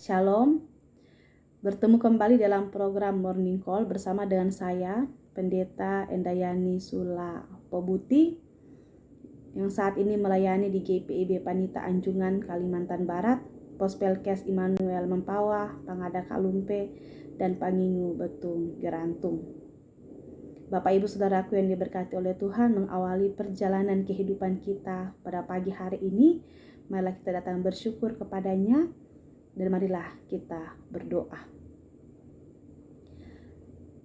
Shalom, bertemu kembali dalam program Morning Call bersama dengan saya, Pendeta Endayani Sula Pobuti, yang saat ini melayani di GPIB Panita Anjungan, Kalimantan Barat, Pospelkes Immanuel Mempawah, Pangada Kalumpe, dan Pangingu Betung Gerantung. Bapak Ibu Saudaraku yang diberkati oleh Tuhan, mengawali perjalanan kehidupan kita pada pagi hari ini, marilah kita datang bersyukur kepadanya. Dan marilah kita berdoa.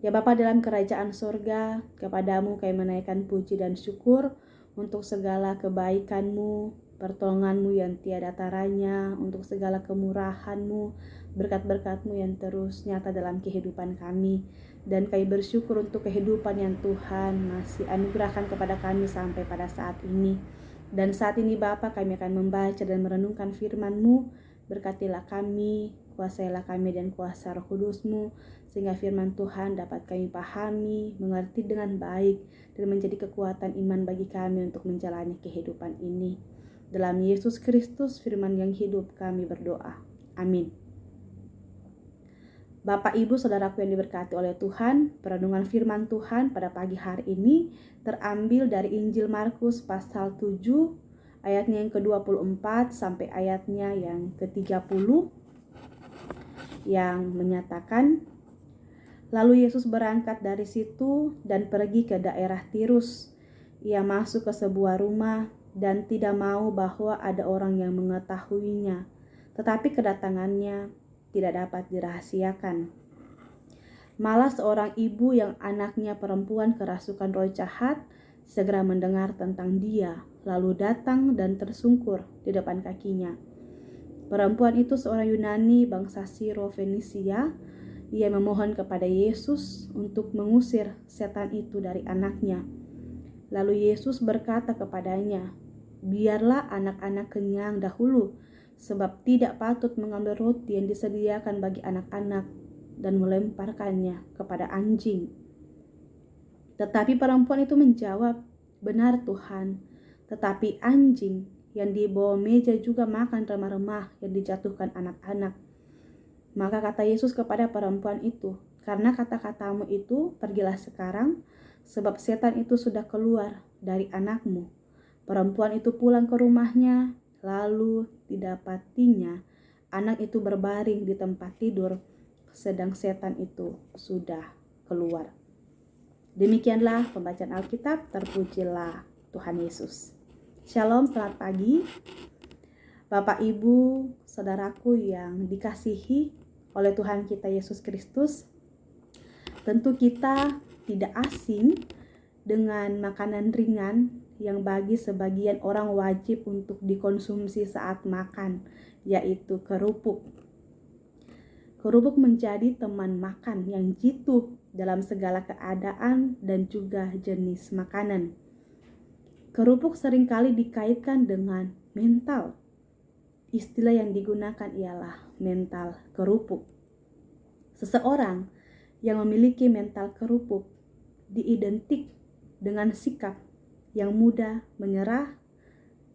Ya Bapa dalam kerajaan surga, kepadamu kami menaikkan puji dan syukur untuk segala kebaikan-Mu, pertolongan-Mu yang tiada taranya, untuk segala kemurahan-Mu, berkat-berkat-Mu yang terus nyata dalam kehidupan kami. Dan kami bersyukur untuk kehidupan yang Tuhan masih anugerahkan kepada kami sampai pada saat ini. Dan saat ini Bapa, kami akan membaca dan merenungkan firman-Mu. Berkatilah kami, kuasailah kami dan kuasa Roh Kudus-Mu, sehingga firman Tuhan dapat kami pahami, mengerti dengan baik, dan menjadi kekuatan iman bagi kami untuk menjalani kehidupan ini. Dalam Yesus Kristus, firman yang hidup, kami berdoa. Amin. Bapak, Ibu, Saudaraku yang diberkati oleh Tuhan, perenungan firman Tuhan pada pagi hari ini terambil dari Injil Markus pasal 7, ayatnya yang ke-24 sampai ayatnya yang ke-30 yang menyatakan, lalu Yesus berangkat dari situ dan pergi ke daerah Tirus. Ia masuk ke sebuah rumah dan tidak mau bahwa ada orang yang mengetahuinya, tetapi kedatangannya tidak dapat dirahasiakan. Malah seorang ibu yang anaknya perempuan kerasukan roh jahat segera mendengar tentang dia, lalu datang dan tersungkur di depan kakinya. Perempuan itu seorang Yunani bangsa Siro-Fenisia. Ia memohon kepada Yesus untuk mengusir setan itu dari anaknya. Lalu Yesus berkata kepadanya, biarlah anak-anak kenyang dahulu, sebab tidak patut mengambil roti yang disediakan bagi anak-anak dan melemparkannya kepada anjing. Tetapi perempuan itu menjawab, benar Tuhan, tetapi anjing yang di bawah meja juga makan remah-remah yang dijatuhkan anak-anak. Maka kata Yesus kepada perempuan itu, karena kata-katamu itu, pergilah sekarang, sebab setan itu sudah keluar dari anakmu. Perempuan itu pulang ke rumahnya, lalu didapatinya anak itu berbaring di tempat tidur, sedang setan itu sudah keluar. Demikianlah pembacaan Alkitab, terpujilah Tuhan Yesus. Shalom, selamat pagi. Bapak, Ibu, Saudaraku yang dikasihi oleh Tuhan kita Yesus Kristus. Tentu kita tidak asing dengan makanan ringan yang bagi sebagian orang wajib untuk dikonsumsi saat makan, yaitu kerupuk. Kerupuk menjadi teman makan yang jitu dalam segala keadaan dan juga jenis makanan. Kerupuk seringkali dikaitkan dengan mental. Istilah yang digunakan ialah mental kerupuk. Seseorang yang memiliki mental kerupuk diidentik dengan sikap yang mudah menyerah,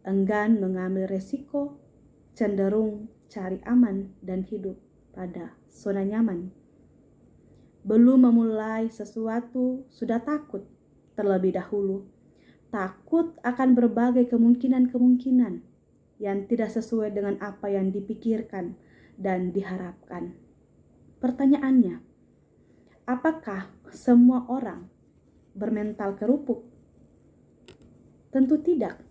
enggan mengambil resiko, cenderung cari aman dan hidup pada zona nyaman. Belum memulai sesuatu sudah takut terlebih dahulu. Takut akan berbagai kemungkinan-kemungkinan yang tidak sesuai dengan apa yang dipikirkan dan diharapkan. Pertanyaannya, apakah semua orang bermental kerupuk? Tentu tidak.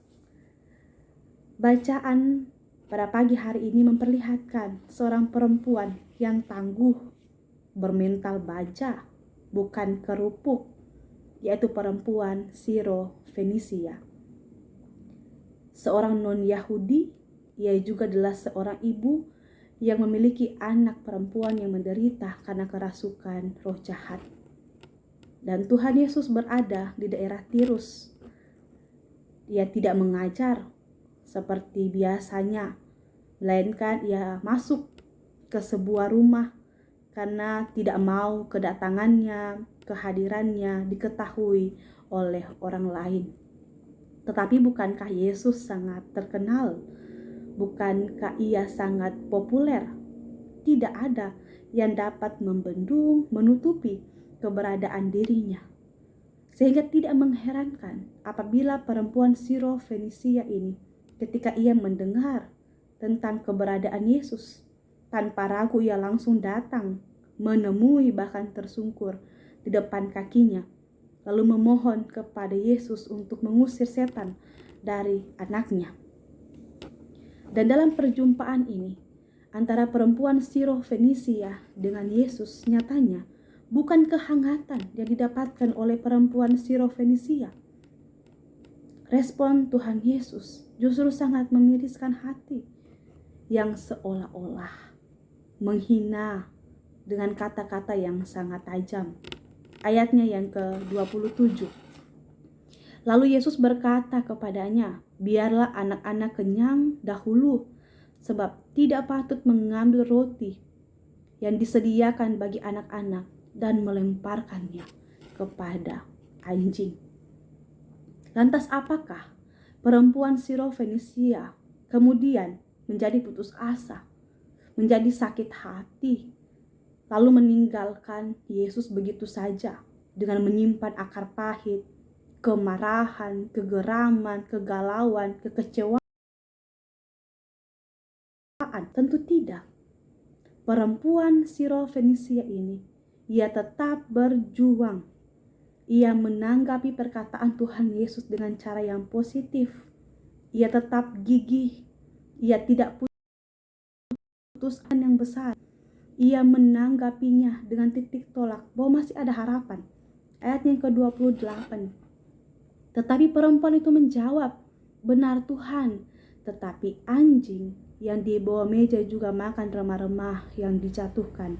Bacaan pada pagi hari ini memperlihatkan seorang perempuan yang tangguh, bermental baja, bukan kerupuk, yaitu perempuan Siro-Fenisia. Seorang non-Yahudi, ia juga adalah seorang ibu yang memiliki anak perempuan yang menderita karena kerasukan roh jahat. Dan Tuhan Yesus berada di daerah Tirus. Ia tidak mengajar seperti biasanya, melainkan ia masuk ke sebuah rumah karena tidak mau kedatangannya, kehadirannya diketahui oleh orang lain. Tetapi bukankah Yesus sangat terkenal? Bukankah ia sangat populer? Tidak ada yang dapat membendung, menutupi keberadaan dirinya. Sehingga tidak mengherankan apabila perempuan Siro-Fenisia ini, ketika ia mendengar tentang keberadaan Yesus, tanpa ragu ia langsung datang, menemui bahkan tersungkur di depan kakinya, lalu memohon kepada Yesus untuk mengusir setan dari anaknya. Dan dalam perjumpaan ini, antara perempuan Siro-Fenisia dengan Yesus, nyatanya bukan kehangatan yang didapatkan oleh perempuan Siro-Fenisia. Respon Tuhan Yesus justru sangat memiriskan hati, yang seolah-olah menghina dengan kata-kata yang sangat tajam. Ayatnya yang ke-27. Lalu Yesus berkata kepadanya, biarlah anak-anak kenyang dahulu, sebab tidak patut mengambil roti yang disediakan bagi anak-anak dan melemparkannya kepada anjing. Lantas apakah perempuan Siro-Fenisia kemudian menjadi putus asa, menjadi sakit hati, lalu meninggalkan Yesus begitu saja dengan menyimpan akar pahit, kemarahan, kegeraman, kegalauan, kekecewaan? Tentu tidak. Perempuan Siro-Fenisia ini, ia tetap berjuang. Ia menanggapi perkataan Tuhan Yesus dengan cara yang positif. Ia tetap gigih. Ia tidak putuskan yang besar. Ia menanggapinya dengan titik tolak bahwa masih ada harapan. Ayat yang ke-28. Tetapi perempuan itu menjawab, benar Tuhan, tetapi anjing yang di bawah meja juga makan remah-remah yang dijatuhkan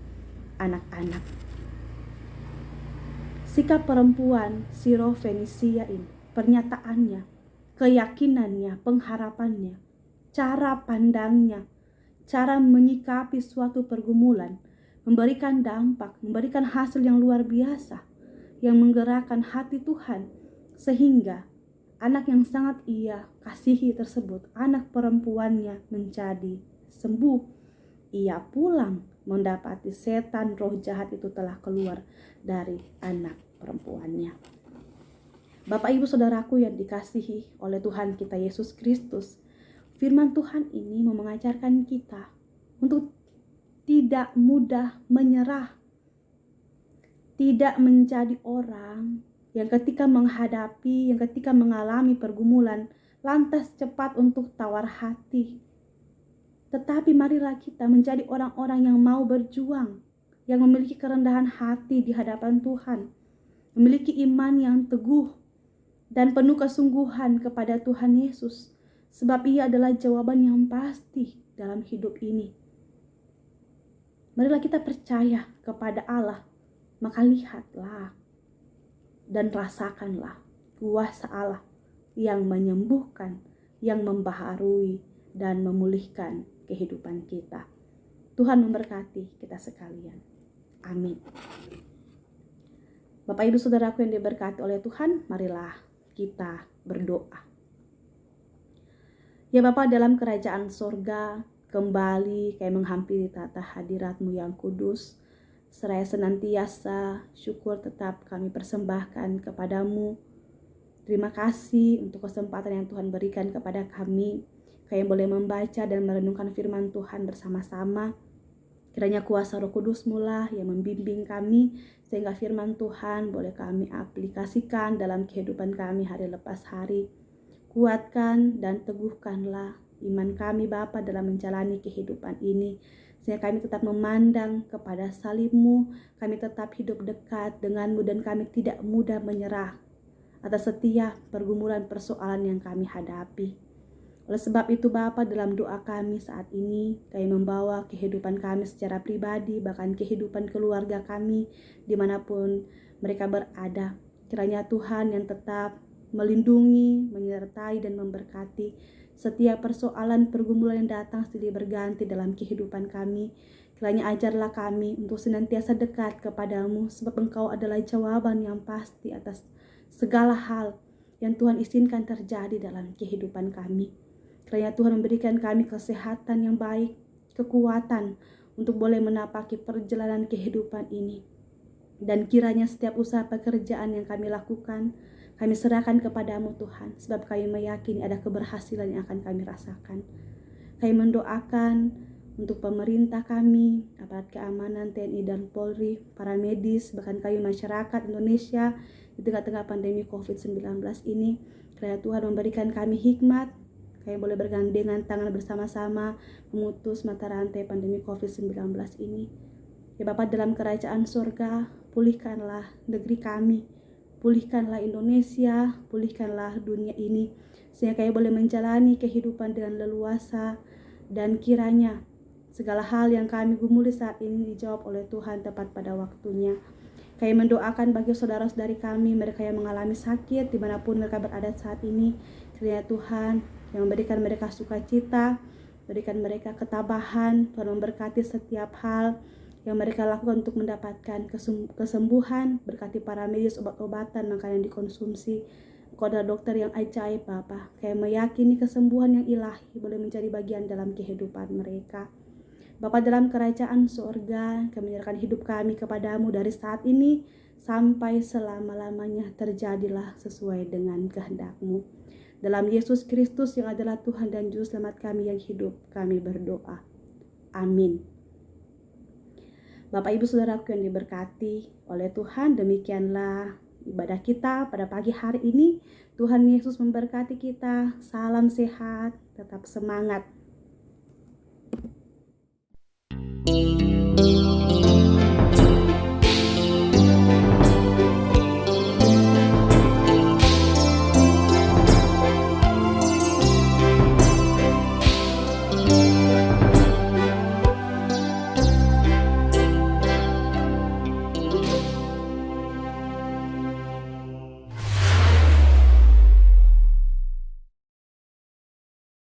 anak-anak. Sikap perempuan Siro-Fenisia ini, pernyataannya, keyakinannya, pengharapannya, cara pandangnya, cara menyikapi suatu pergumulan, memberikan dampak, memberikan hasil yang luar biasa, yang menggerakkan hati Tuhan, sehingga anak yang sangat ia kasihi tersebut, anak perempuannya menjadi sembuh. Ia pulang mendapati setan roh jahat itu telah keluar dari anak perempuannya. Bapak Ibu Saudaraku yang dikasihi oleh Tuhan kita Yesus Kristus, firman Tuhan ini mengajarkan kita untuk tidak mudah menyerah, tidak menjadi orang yang ketika menghadapi, yang ketika mengalami pergumulan, lantas cepat untuk tawar hati. Tetapi marilah kita menjadi orang-orang yang mau berjuang, yang memiliki kerendahan hati di hadapan Tuhan, memiliki iman yang teguh dan penuh kesungguhan kepada Tuhan Yesus, sebab Ia adalah jawaban yang pasti dalam hidup ini. Marilah kita percaya kepada Allah, maka lihatlah dan rasakanlah kuasa Allah yang menyembuhkan, yang membaharui dan memulihkan kehidupan kita. Tuhan memberkati kita sekalian. Amin. Bapak Ibu Saudaraku yang diberkati oleh Tuhan, marilah kita berdoa. Ya Bapa, dalam kerajaan sorga, kembali kami menghampiri tata hadirat-Mu yang kudus. Seraya senantiasa syukur tetap kami persembahkan kepadamu. Terima kasih untuk kesempatan yang Tuhan berikan kepada kami. Kami boleh membaca dan merenungkan firman Tuhan bersama-sama. Kiranya kuasa Roh Kudus mula yang membimbing kami, sehingga firman Tuhan boleh kami aplikasikan dalam kehidupan kami hari lepas hari. Kuatkan dan teguhkanlah iman kami Bapa dalam menjalani kehidupan ini, sehingga kami tetap memandang kepada salib-Mu, kami tetap hidup dekat dengan-Mu, dan kami tidak mudah menyerah atas setiap pergumulan persoalan yang kami hadapi. Oleh sebab itu Bapa, dalam doa kami saat ini, kami membawa kehidupan kami secara pribadi, bahkan kehidupan keluarga kami, dimanapun mereka berada. Kiranya Tuhan yang tetap melindungi, menyertai, dan memberkati setiap persoalan pergumulan yang datang silih berganti dalam kehidupan kami. Kiranya ajarlah kami untuk senantiasa dekat kepadamu, sebab Engkau adalah jawaban yang pasti atas segala hal yang Tuhan izinkan terjadi dalam kehidupan kami. Kiranya Tuhan memberikan kami kesehatan yang baik, kekuatan untuk boleh menapaki perjalanan kehidupan ini. Dan kiranya setiap usaha pekerjaan yang kami lakukan, kami serahkan kepadamu Tuhan, sebab kami meyakini ada keberhasilan yang akan kami rasakan. Kami mendoakan untuk pemerintah kami, aparat keamanan, TNI dan Polri, para medis, bahkan kami masyarakat Indonesia di tengah-tengah pandemi COVID-19 ini. Kiranya Tuhan memberikan kami hikmat, kami boleh bergandengan tangan bersama-sama memutus mata rantai pandemi COVID-19 ini. Ya Bapa, dalam kerajaan surga, pulihkanlah negeri kami, pulihkanlah Indonesia, pulihkanlah dunia ini, sehingga kami boleh menjalani kehidupan dengan leluasa, dan kiranya segala hal yang kami gumuli saat ini dijawab oleh Tuhan tepat pada waktunya. Kami mendoakan bagi saudara-saudari kami, mereka yang mengalami sakit dimanapun mereka berada saat ini. Kiranya Tuhan yang memberikan mereka sukacita, berikan mereka ketabahan. Tuhan memberkati setiap hal yang mereka lakukan untuk mendapatkan kesembuhan. Berkati para medis, obat-obatan, makanan yang dikonsumsi. Engkau adalah dokter yang ajaib Bapa. Kami meyakini kesembuhan yang ilahi boleh menjadi bagian dalam kehidupan mereka. Bapa, dalam kerajaan surga, kami menyerahkan hidup kami kepadamu dari saat ini sampai selama-lamanya. Terjadilah sesuai dengan kehendak-Mu. Dalam Yesus Kristus yang adalah Tuhan dan Juru Selamat kami yang hidup, kami berdoa. Amin. Bapak Ibu Saudaraku yang diberkati oleh Tuhan, demikianlah ibadah kita pada pagi hari ini. Tuhan Yesus memberkati kita. Salam sehat, tetap semangat.